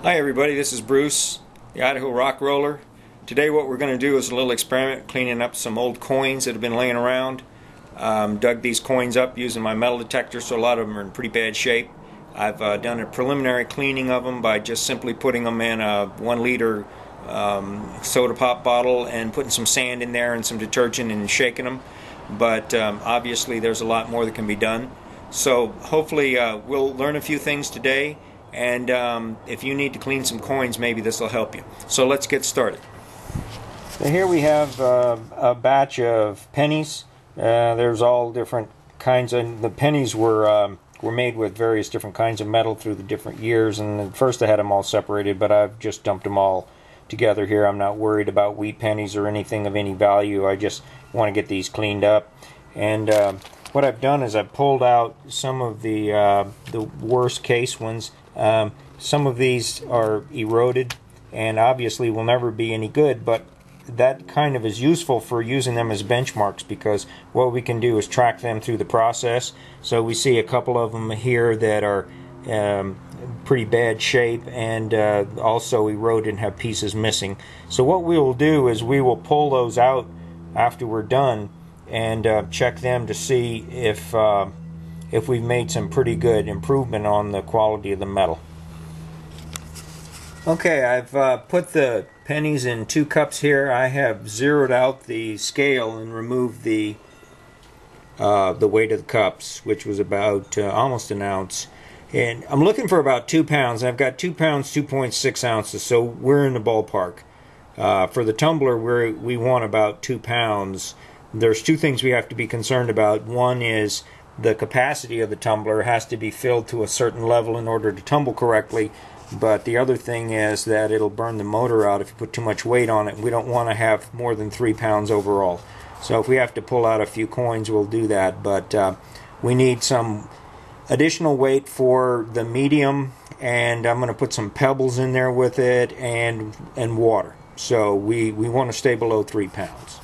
Hi everybody, this is Bruce, the Idaho Rock Roller. Today what we're going to do is a little experiment cleaning up some old coins that have been laying around. Dug these coins up using my metal detector, so a lot of them are in pretty bad shape. I've done a preliminary cleaning of them by just simply putting them in a 1 liter soda pop bottle and putting some sand in there and some detergent and shaking them. But obviously there's a lot more that can be done. So hopefully we'll learn a few things today. And if you need to clean some coins, maybe this will help you. So let's get started. So here we have a batch of pennies. There's all different kinds of. The pennies were made with various different kinds of metal through the different years. And at first I had them all separated, but I've just dumped them all together here. I'm not worried about wheat pennies or anything of any value. I just want to get these cleaned up. And what I've done is I've pulled out some of the worst case ones. Some of these are eroded and obviously will never be any good, but that kind of is useful for using them as benchmarks, because what we can do is track them through the process. So we see a couple of them here that are pretty bad shape and also eroded and have pieces missing. So what we will do is we will pull those out after we're done and check them to see if we've made some pretty good improvement on the quality of the metal. Okay, I've put the pennies in 2 cups here. I have zeroed out the scale and removed the weight of the cups, which was about almost an ounce. And I'm looking for about 2 pounds. I've got 2 pounds, 2.6 ounces, so we're in the ballpark. For the tumbler, we want about 2 pounds. There's 2 things we have to be concerned about. One is the capacity of the tumbler has to be filled to a certain level in order to tumble correctly, but the other thing is that it'll burn the motor out if you put too much weight on it. We don't want to have more than 3 pounds overall. So if we have to pull out a few coins, we'll do that, but we need some additional weight for the medium, and I'm going to put some pebbles in there with it and water. So we want to stay below 3 pounds.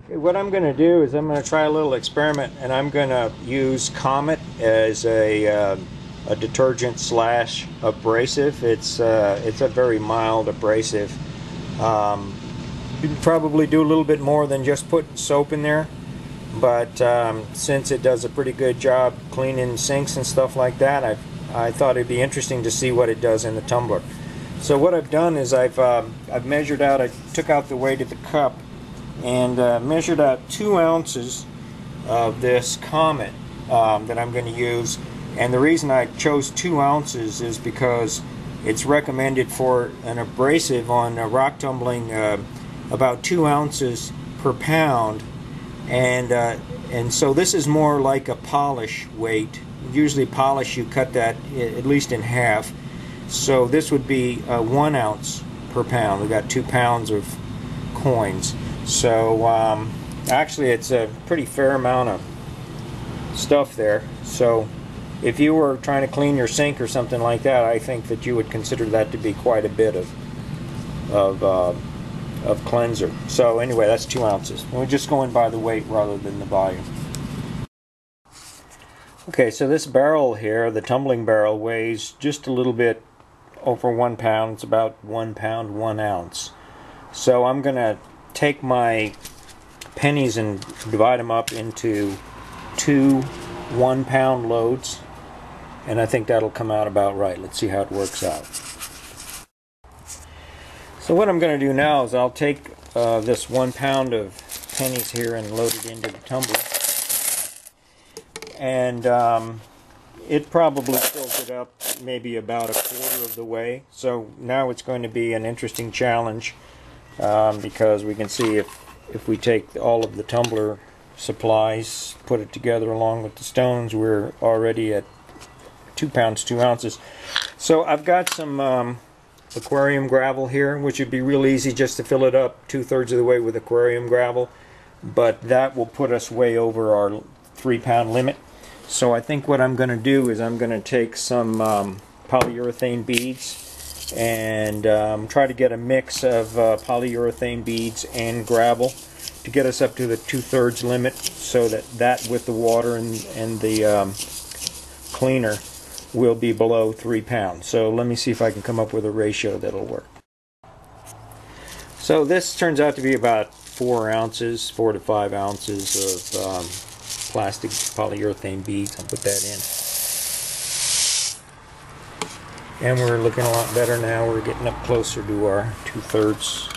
What I'm going to do is I'm going to try a little experiment, and I'm going to use Comet as a detergent slash abrasive. It's a very mild abrasive. You can probably do a little bit more than just put soap in there, but since it does a pretty good job cleaning sinks and stuff like that, I thought it'd be interesting to see what it does in the tumbler. So what I've done is I've measured out. I took out the weight of the cup and measured out 2 ounces of this Comet that I'm going to use. And the reason I chose 2 ounces is because it's recommended for an abrasive on rock tumbling about 2 ounces per pound, and so this is more like a polish weight. Usually polish, you cut that at least in half, so this would be 1 ounce per pound. We've got 2 pounds of coins. So actually it's a pretty fair amount of stuff there. So if you were trying to clean your sink or something like that, I think that you would consider that to be quite a bit of cleanser. So anyway, that's 2 ounces. We're just going by the weight rather than the volume. Okay, so this barrel here, the tumbling barrel, weighs just a little bit over 1 pound. It's about 1 pound, 1 ounce. So I'm going to take my pennies and divide them up into 2 1-pound loads, and I think that'll come out about right. Let's see how it works out. So what I'm going to do now is I'll take this 1 pound of pennies here and load it into the tumbler, and it probably fills it up maybe about a quarter of the way. So now it's going to be an interesting challenge, because we can see if we take all of the tumbler supplies, put it together along with the stones, we're already at 2 pounds, 2 ounces. So I've got some aquarium gravel here, which would be real easy just to fill it up 2/3 of the way with aquarium gravel, but that will put us way over our 3 pound limit. So I think what I'm going to do is I'm going to take some polyurethane beads and try to get a mix of polyurethane beads and gravel to get us up to the 2/3 limit, so that with the water and the cleaner will be below 3 pounds. So let me see if I can come up with a ratio that'll work. So this turns out to be about 4 to 5 ounces of plastic polyurethane beads. I'll put that in. And we're looking a lot better now. We're getting up closer to our 2/3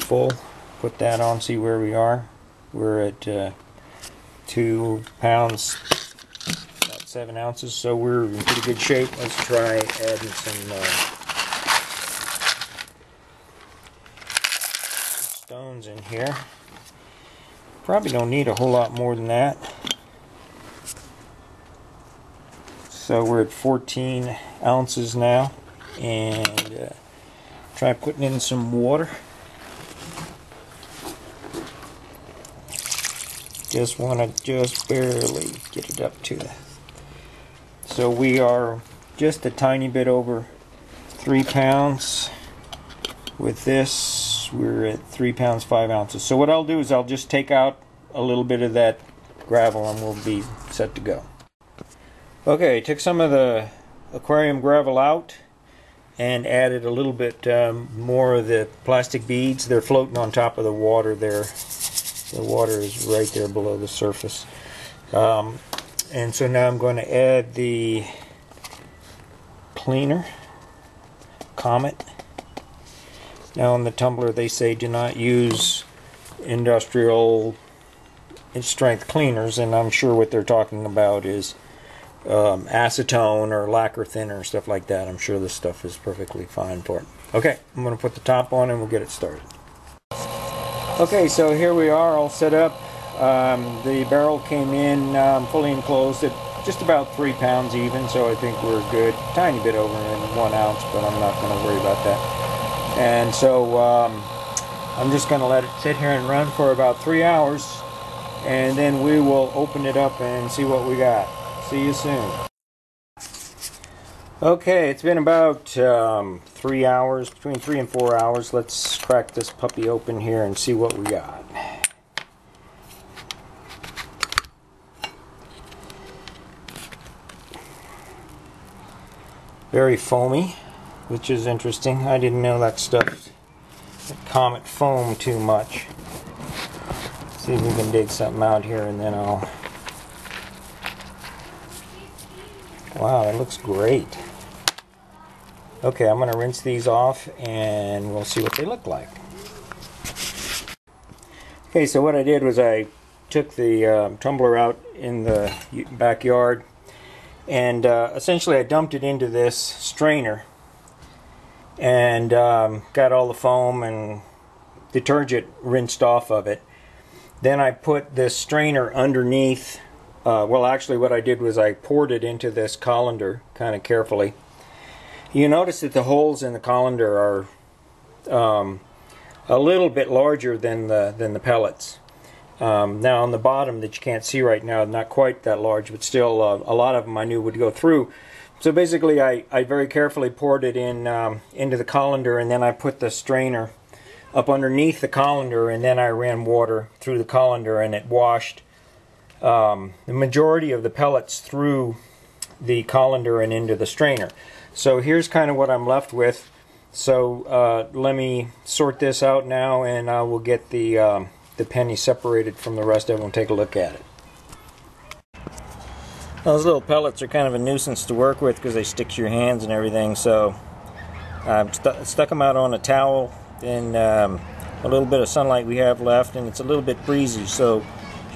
full. Put that on, see where we are. We're at 2 pounds, about 7 ounces, so we're in pretty good shape. Let's try adding some stones in here. Probably don't need a whole lot more than that. So we're at 14 ounces now, and try putting in some water. Just want to just barely get it up to that. So we are just a tiny bit over 3 pounds. With this, we're at 3 pounds 5 ounces. So what I'll do is I'll just take out a little bit of that gravel and we'll be set to go. Okay, took some of the aquarium gravel out and added a little bit more of the plastic beads. They're floating on top of the water there. The water is right there below the surface. And so now I'm going to add the cleaner, Comet. Now on the Tumbler they say do not use industrial strength cleaners, and I'm sure what they're talking about is acetone or lacquer thinner, stuff like that. I'm sure this stuff is perfectly fine for it. Okay, I'm going to put the top on and we'll get it started. Okay, so here we are all set up. The barrel came in fully enclosed at just about 3 pounds even, so I think we're good. Tiny bit over in 1 ounce, but I'm not going to worry about that. And so I'm just going to let it sit here and run for about 3 hours, and then we will open it up and see what we got. See you soon. Okay, it's been about 3 hours, between 3 and 4 hours. Let's crack this puppy open here and see what we got. Very foamy, which is interesting. I didn't know that stuff, that Comet foam too much. See if we can dig something out here and then I'll... Wow, that looks great. Okay, I'm going to rinse these off and we'll see what they look like. Okay, so what I did was I took the tumbler out in the backyard, and essentially I dumped it into this strainer and got all the foam and detergent rinsed off of it. Then I put this strainer underneath. Well, actually what I did was I poured it into this colander kind of carefully. You notice that the holes in the colander are a little bit larger than the pellets. Now on the bottom that you can't see right now, not quite that large, but still a lot of them I knew would go through. So basically I very carefully poured it in into the colander, and then I put the strainer up underneath the colander, and then I ran water through the colander, and it washed the majority of the pellets through the colander and into the strainer. So here's kind of what I'm left with. So let me sort this out now, and I will get the penny separated from the rest of them and take a look at it. Those little pellets are kind of a nuisance to work with because they stick to your hands and everything, so I've stuck them out on a towel in a little bit of sunlight we have left, and it's a little bit breezy, so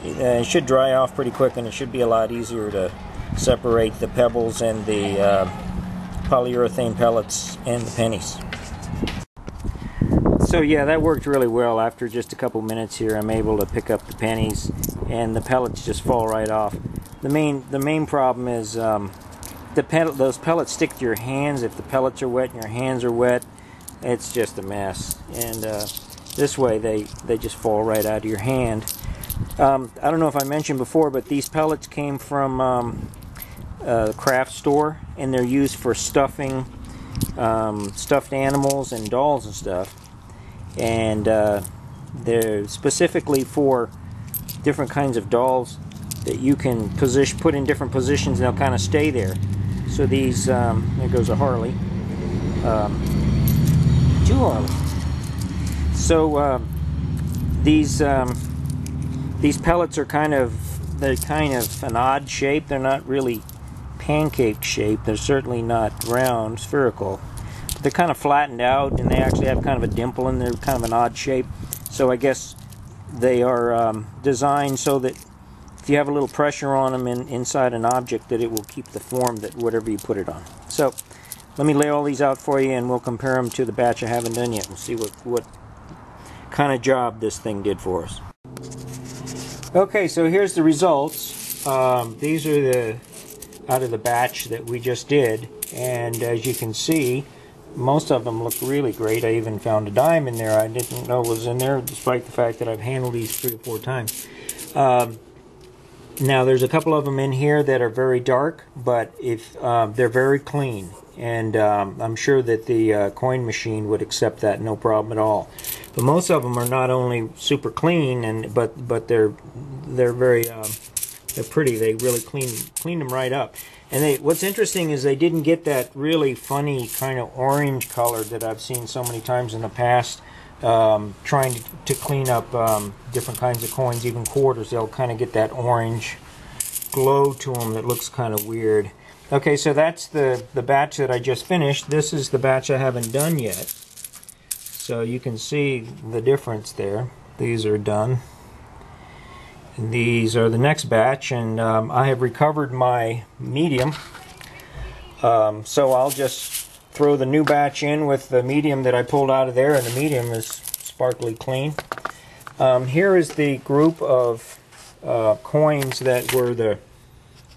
it should dry off pretty quick, and it should be a lot easier to separate the pebbles and the polyurethane pellets and the pennies. So yeah, that worked really well. After just a couple minutes here, I'm able to pick up the pennies, and the pellets just fall right off. The main problem is those pellets stick to your hands. If the pellets are wet and your hands are wet, it's just a mess. And this way, they just fall right out of your hand. I don't know if I mentioned before, but these pellets came from a craft store, and they're used for stuffing stuffed animals and dolls and stuff. And they're specifically for different kinds of dolls. that you can put in different positions and they'll kind of stay there. So these, there goes a Harley, two Harley. So these pellets are they're kind of an odd shape. They're not really pancake shaped. They're certainly not round, spherical. But they're kind of flattened out, and they actually have kind of a dimple, and they're kind of an odd shape. So I guess they are designed so that if you have a little pressure on them inside an object, that it will keep the form that whatever you put it on. So let me lay all these out for you, and we'll compare them to the batch I haven't done yet and see what kind of job this thing did for us. Okay, so here's the results. These are out of the batch that we just did, and as you can see, most of them look really great. I even found a dime in there I didn't know was in there, despite the fact that I've handled these 3 or 4 times. Now there's a couple of them in here that are very dark, but if they're very clean, and I'm sure that the coin machine would accept that no problem at all. But most of them are not only super clean, but they're very they're pretty. They really clean them right up. And what's interesting is they didn't get that really funny kind of orange color that I've seen so many times in the past. Trying to clean up different kinds of coins, even quarters, they'll kind of get that orange glow to them that looks kind of weird. Okay, so that's the batch that I just finished. This is the batch I haven't done yet. So you can see the difference there. These are done. And these are the next batch, and I have recovered my medium. So I'll just throw the new batch in with the medium that I pulled out of there, and the medium is sparkly clean. Here is the group of coins that were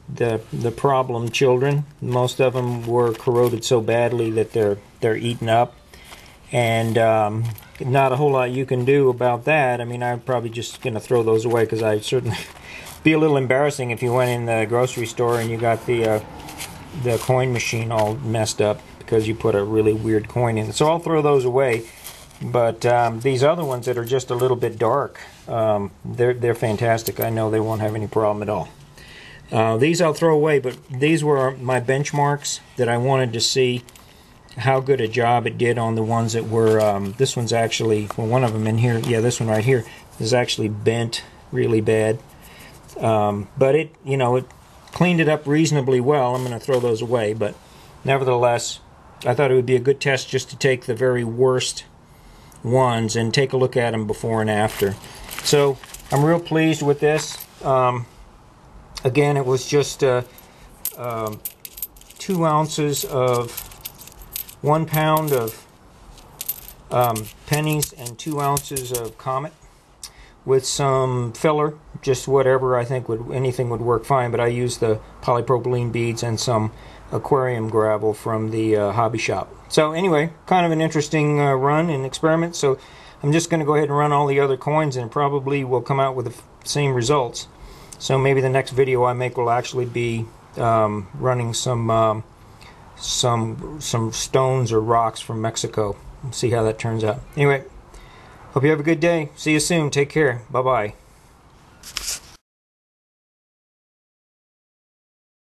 the problem children. Most of them were corroded so badly that they're eaten up, and not a whole lot you can do about that. I mean, I'm probably just going to throw those away, because I certainly be a little embarrassing if you went in the grocery store and you got the coin machine all messed up because you put a really weird coin in. So I'll throw those away. But these other ones that are just a little bit dark, they're fantastic. I know they won't have any problem at all. These I'll throw away, but these were my benchmarks that I wanted to see how good a job it did on the ones that were, this one's actually, well, one of them in here, yeah, this one right here is actually bent really bad. But it, you know, it cleaned it up reasonably well. I'm going to throw those away, but nevertheless, I thought it would be a good test just to take the very worst ones and take a look at them before and after. So I'm real pleased with this. Again, it was just 2 ounces of 1 pound of pennies and 2 ounces of Comet with some filler, just whatever. I think anything would work fine, but I used the polypropylene beads and some aquarium gravel from the hobby shop. So anyway, kind of an interesting run and experiment. So I'm just going to go ahead and run all the other coins, and probably will come out with the same results. So maybe the next video I make will actually be running some stones or rocks from Mexico. See how that turns out. Anyway, hope you have a good day. See you soon. Take care. Bye-bye.